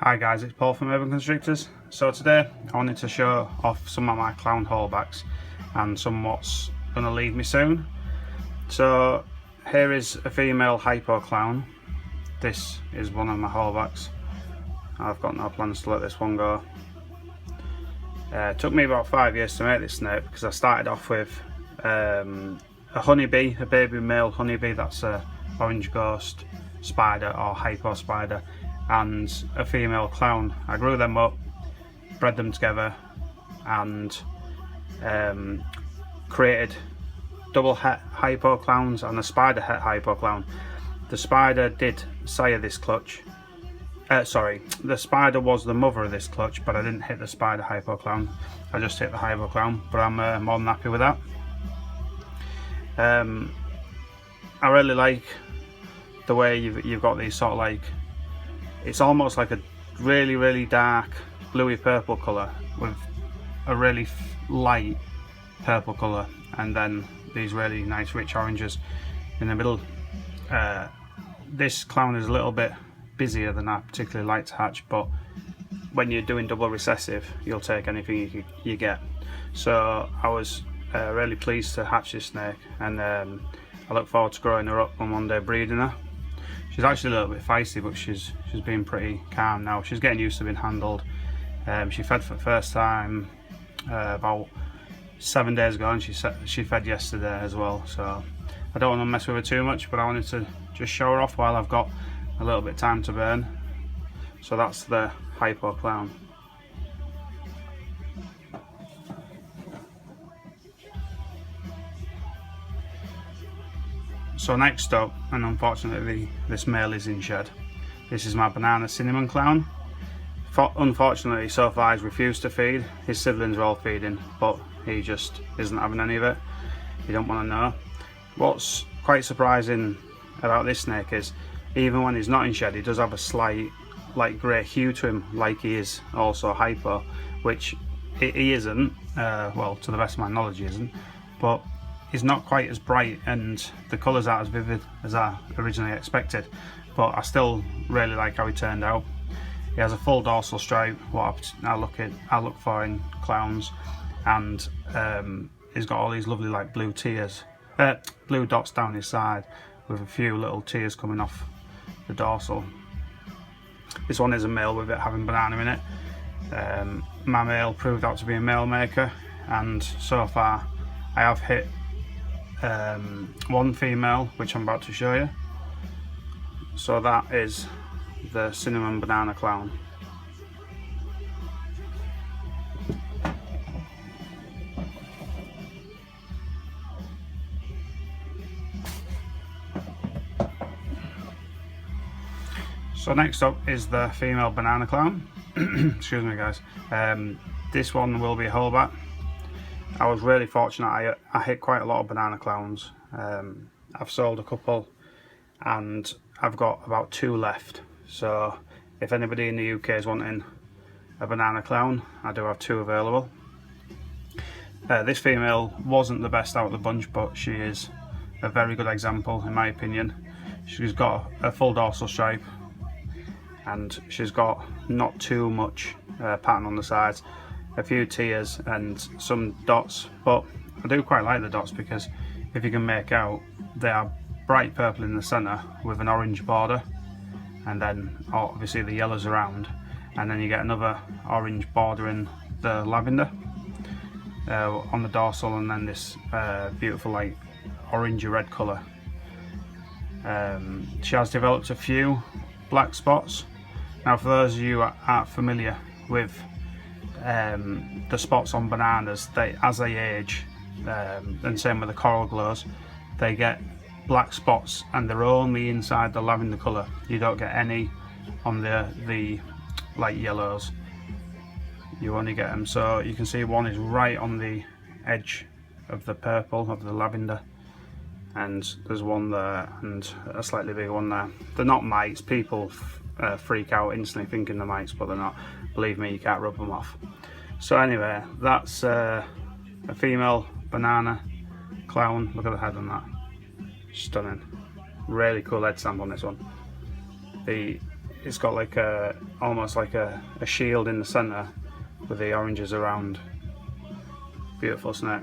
Hi guys, it's Paul from Urban Constructors. So today I wanted to show off some of my clown holdbacks and some what's going to leave me soon. So here is a female hypo clown. This is one of my holdbacks. I've got no plans to let this one go. It took me about 5 years to make this snake because I started off with a honeybee, a baby male honeybee, that's a orange ghost spider or hypo spider, and a female clown. I grew them up, bred them together, and created double het hypo clowns and a spider het hypo clown. The spider did sire this clutch. The spider was the mother of this clutch, but I didn't hit the spider hypo clown. I just hit the hypo clown, but I'm more than happy with that. I really like the way you've got these sort of like, it's almost like a really dark bluey purple colour with a really light purple colour, and then these really nice rich oranges in the middle. This clown is a little bit busier than I particularly like to hatch, but when you're doing double recessive you'll take anything you get. So I was really pleased to hatch this snake, and I look forward to growing her up and one day breeding her. She's actually a little bit feisty, but she's been pretty calm now. She's getting used to being handled. She fed for the first time about 7 days ago, and she fed yesterday as well. So I don't want to mess with her too much, but I wanted to just show her off while I've got a little bit of time to burn. So that's the hypo clown. So next up, and unfortunately this male is in shed, this is my banana cinnamon clown. Unfortunately so far he's refused to feed. His siblings are all feeding, but he just isn't having any of it. He don't want to know. What's quite surprising about this snake is, even when he's not in shed, he does have a slight light grey hue to him, like he is also hypo, which he isn't, well, to the best of my knowledge he isn't, but he's not quite as bright and the colours aren't as vivid as I originally expected, but I still really like how he turned out. He has a full dorsal stripe, what I look for in clowns, and he's got all these lovely like blue tears, blue dots down his side with a few little tears coming off the dorsal. This one is a male with it having banana in it. My male proved out to be a male maker, and so far I have hit one female, which I'm about to show you. So that is the cinnamon banana clown. So next up is the female banana clown. Excuse me guys. This one will be a holdback. I was really fortunate, I hit quite a lot of banana clowns. I've sold a couple and I've got about 2 left. So if anybody in the UK is wanting a banana clown, I do have 2 available. This female wasn't the best out of the bunch, but she is a very good example in my opinion. She's got a full dorsal stripe and she's got not too much pattern on the sides, a few tears and some dots, but I do quite like the dots because if you can make out, they are bright purple in the centre with an orange border, and then obviously the yellows around, and then you get another orange border in the lavender on the dorsal, and then this beautiful like orangey red colour. She has developed a few black spots. Now for those of you who aren't familiar with the spots on bananas, as they age, and same with the coral glows, they get black spots and they're only inside the lavender colour. You don't get any on the light yellows, you only get them. So you can see one is right on the edge of the purple, of the lavender, and there's one there and a slightly bigger one there. They're not mites. People freak out instantly thinking they're mites, but they're not. Believe me, you can't rub them off. So anyway, that's a female banana clown. Look at the head on that, stunning. Really cool head stamp on this one. it's got like almost like a shield in the centre with the oranges around. Beautiful snake.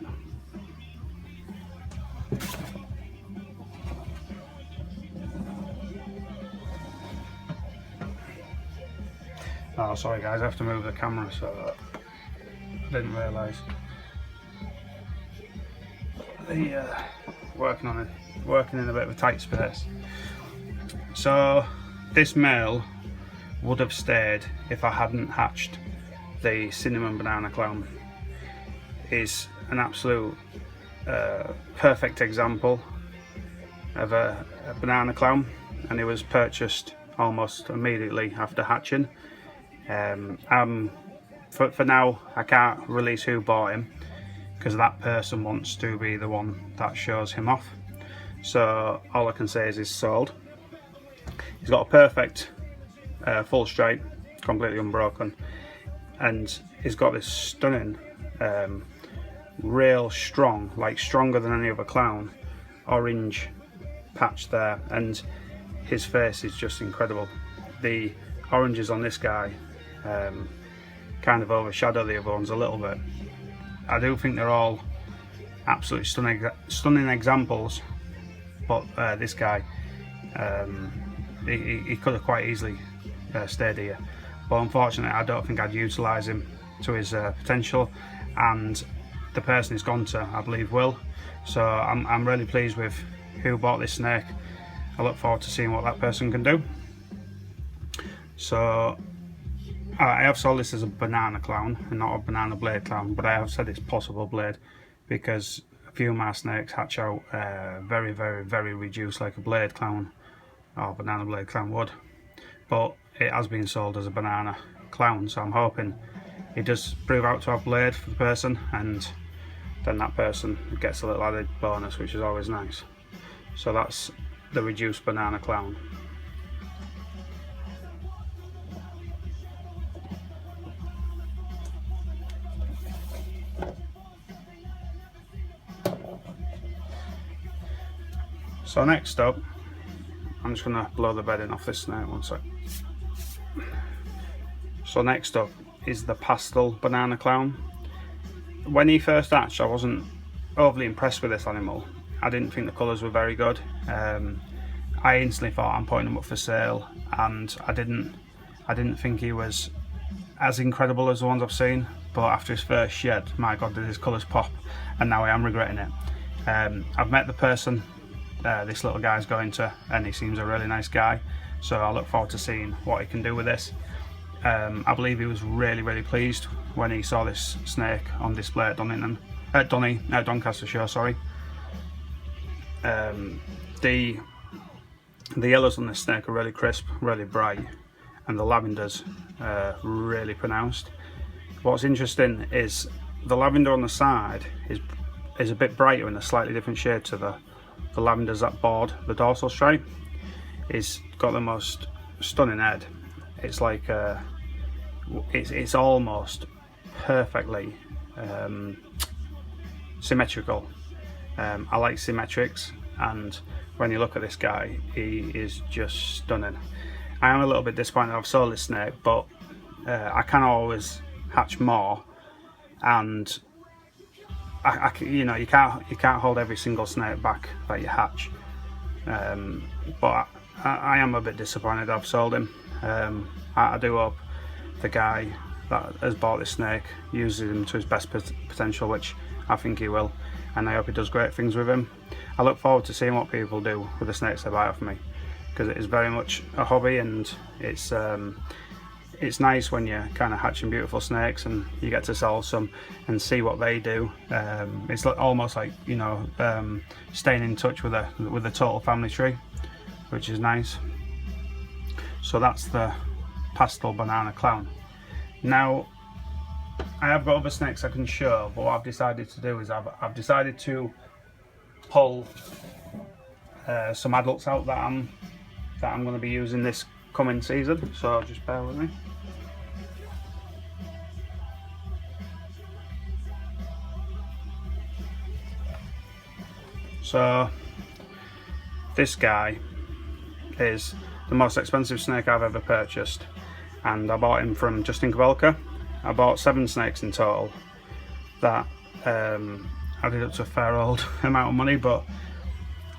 Oh, sorry guys, I have to move the camera, so I didn't realise. Working in a bit of a tight space. So this male would have stayed if I hadn't hatched the cinnamon banana clown. Is an absolute perfect example of a banana clown, and it was purchased almost immediately after hatching. For now I can't release who bought him because that person wants to be the one that shows him off, so all I can say is he's sold. He's got a perfect full straight, completely unbroken, and he's got this stunning real strong, like stronger than any other clown, orange patch there, and his face is just incredible. The oranges on this guy kind of overshadow the other ones a little bit. I do think they're all absolutely stunning examples, but this guy, he could have quite easily stayed here, but unfortunately I don't think I'd utilise him to his potential, and the person he's gone to, I believe, will. So I'm really pleased with who bought this snake. I look forward to seeing what that person can do. So I have sold this as a banana clown and not a banana blade clown, but I have said it's possible blade because a few of my snakes hatch out very, very, very reduced, like a blade clown or banana blade clown would. But it has been sold as a banana clown, so I'm hoping it does prove out to have blade for the person, and then that person gets a little added bonus, which is always nice. So that's the reduced banana clown. So next up, I'm just going to blow the bedding off this snake, one sec. So next up is the Pastel banana clown. When he first hatched, I wasn't overly impressed with this animal. I didn't think the colours were very good. I instantly thought I'm putting him up for sale, and I didn't think he was as incredible as the ones I've seen. But after his first shed, my god, did his colours pop, and now I am regretting it. I've met the person this little guy's going to, and he seems a really nice guy, so I look forward to seeing what he can do with this. I believe he was really pleased when he saw this snake on display at Doncaster show. Sorry. The yellows on this snake are really crisp, really bright, and the lavenders really pronounced. What's interesting is the lavender on the side is a bit brighter in a slightly different shade to the lavenders that board the dorsal stripe. It's got the most stunning head. It's like it's almost perfectly symmetrical. I like symmetrics, and when you look at this guy, he is just stunning. I am a little bit disappointed I've sold this snake, but I can always hatch more, and you know, you can't hold every single snake back that you hatch. But I am a bit disappointed I've sold him. I do hope the guy that has bought this snake uses him to his best potential, which I think he will, and I hope he does great things with him. I look forward to seeing what people do with the snakes they buy off me, because it is very much a hobby, and it's nice when you're kind of hatching beautiful snakes and you get to sell some and see what they do. It's almost like, you know, staying in touch with the total family tree, which is nice. So that's the Pastel banana clown. Now I have got other snakes I can show, but what I've decided to do is I've decided to pull some adults out that I'm going to be using this coming season, so just bear with me. So this guy is the most expensive snake I've ever purchased, and I bought him from Justin Kobelka. I bought 7 snakes in total. That added up to a fair old amount of money, but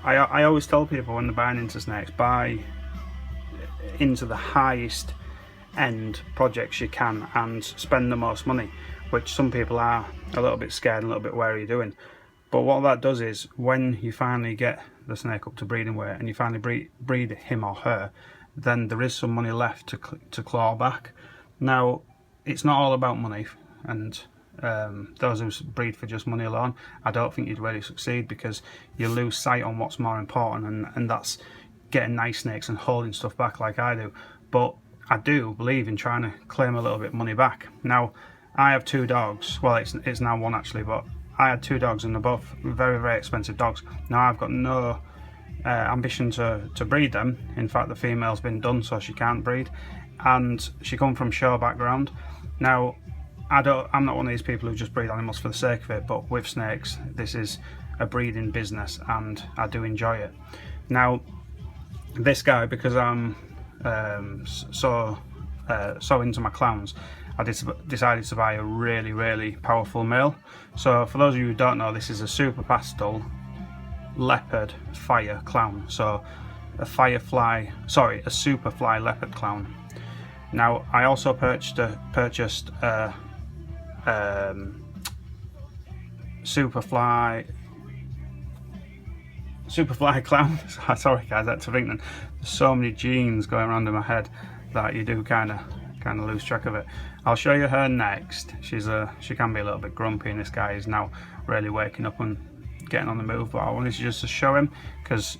I always tell people when they're buying into snakes, buy into the highest end projects you can and spend the most money, which some people are a little bit scared and a little bit wary of doing. But what that does is, when you finally get the snake up to breeding weight and you finally breed him or her, then there is some money left to claw back. Now, it's not all about money, and those who breed for just money alone, I don't think you'd really succeed, because you lose sight on what's more important, and that's getting nice snakes and holding stuff back like I do. But I do believe in trying to claim a little bit of money back. Now, I have 2 dogs, well it's now 1 actually, but I had 2 dogs and they're both very, very expensive dogs. Now, I've got no ambition to breed them. In fact, the female's been done, so she can't breed, and she come from show background. Now, I'm not one of these people who just breed animals for the sake of it, but with snakes, this is a breeding business and I do enjoy it. Now, this guy, because I'm so into my clowns, I decided to buy a really, really powerful male. So for those of you who don't know, this is a Super Pastel Leopard Fire Clown. So a Superfly Leopard Clown. Now, I also purchased a Superfly Clown. Sorry guys, that's thinking. There's so many genes going around in my head that you do kind of lose track of it. I'll show you her next. She can be a little bit grumpy, and this guy is now really waking up and getting on the move. But I wanted just to show him, because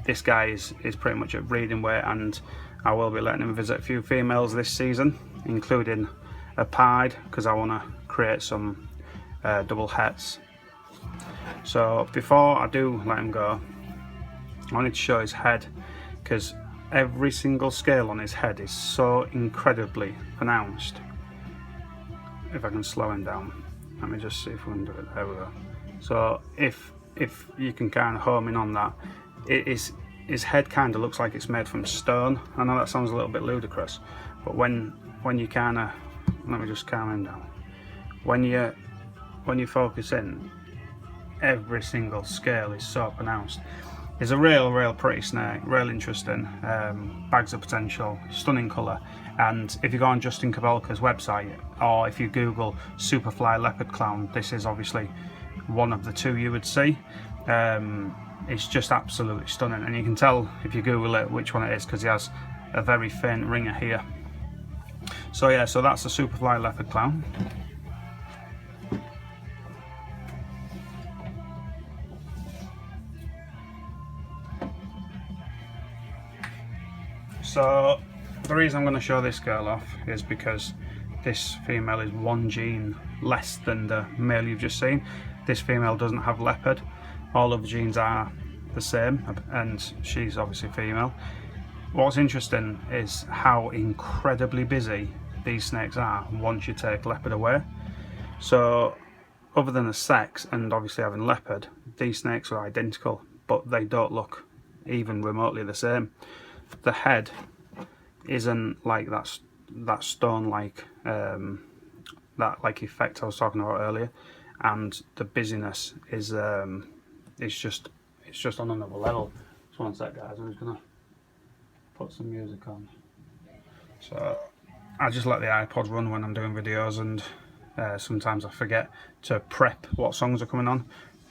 this guy is pretty much at breeding weight, and I will be letting him visit a few females this season, including a pied, because I want to create some double hets. So before I do let him go, I wanted to show his head, because every single scale on his head is so incredibly pronounced. If I can slow him down, let me just see if we can do it. There we go. So if you can kind of home in on that, his head kind of looks like it's made from stone. I know that sounds a little bit ludicrous, but when you kind of, let me just calm him down. When you focus in, every single scale is so pronounced. It's a real pretty snake, real interesting, bags of potential, stunning colour. And if you go on Justin Kobelka's website, or if you Google Superfly Leopard Clown, this is obviously one of the 2 you would see. It's just absolutely stunning, and you can tell if you Google it which one it is, because he has a very faint ringer here. So yeah, so that's the Superfly Leopard Clown. So the reason I'm going to show this girl off is because this female is 1 gene less than the male you've just seen. This female doesn't have leopard. All of the genes are the same, and she's obviously female. What's interesting is how incredibly busy these snakes are once you take leopard away. So other than the sex and obviously having leopard, these snakes are identical, but they don't look even remotely the same. The head isn't like that stone like effect I was talking about earlier, and the busyness is it's just on another level. Just one sec guys, I'm just gonna put some music on. So I just let the iPod run when I'm doing videos, and sometimes I forget to prep what songs are coming on.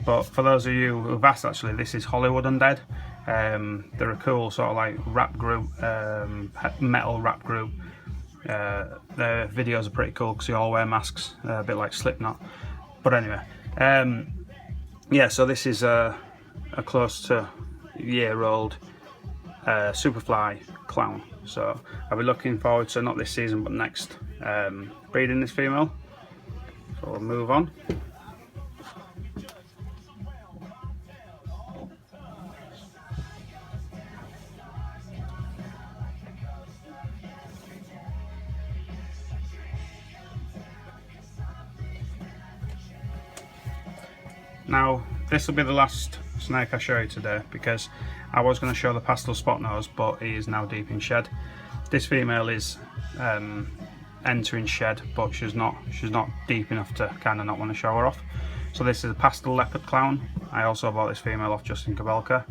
But for those of you who've asked, actually, this is Hollywood Undead. They're a cool sort of like rap group, metal rap group. Their videos are pretty cool because they all wear masks, a bit like Slipknot. But anyway, yeah, so this is a close to year-old Superfly Clown. So I'll be looking forward to, not this season but next, breeding this female. So we'll move on. Now, this will be the last snake I show you today, because I was going to show the pastel spot nose, but he is now deep in shed. This female is entering shed, but she's not deep enough to kind of not want to show her off. So this is a pastel leopard clown. I also bought this female off Justin Kabelka.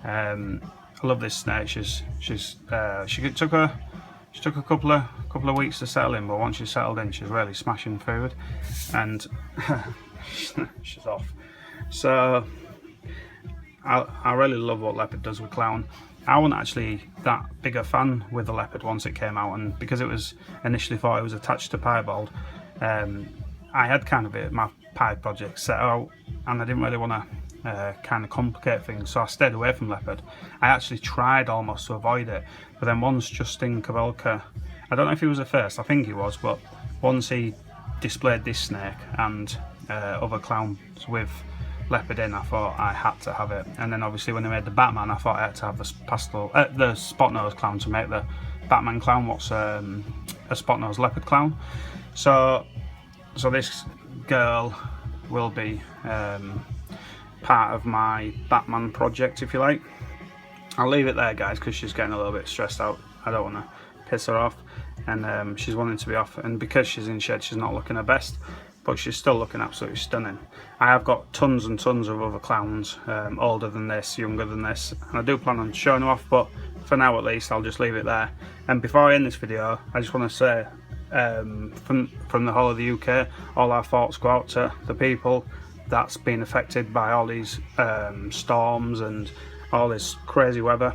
I love this snake. She took a couple of weeks to settle in, but once she's settled in, she's really smashing food, and she's off. So I really love what leopard does with clown. I wasn't actually that big a fan with the leopard once it came out, and because it was initially thought it was attached to piebald, I had kind of my pie project set out, and I didn't really want to kind of complicate things, so I stayed away from leopard. I actually tried almost to avoid it, but then once Justin Kabelka, I don't know if he was the first, I think he was, but once he displayed this snake and other clowns with leopard in, I thought I had to have it. And then obviously when they made the Batman, I thought I had to have the spot nose clown to make the Batman clown. What's a spot nose leopard clown? So this girl will be part of my Batman project, if you like. I'll leave it there, guys, because she's getting a little bit stressed out. I don't want to piss her off, and she's wanting to be off, and because she's in shed, she's not looking her best, but she's still looking absolutely stunning. I have got tons and tons of other clowns, older than this, younger than this, and I do plan on showing them off, but for now at least I'll just leave it there. And before I end this video, I just want to say, from the whole of the UK, all our thoughts go out to the people that's been affected by all these storms and all this crazy weather.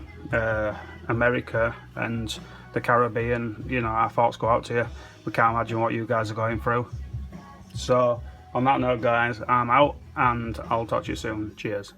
America and the Caribbean, you know, our thoughts go out to you. We can't imagine what you guys are going through. So on that note, guys, I'm out, and I'll talk to you soon. Cheers.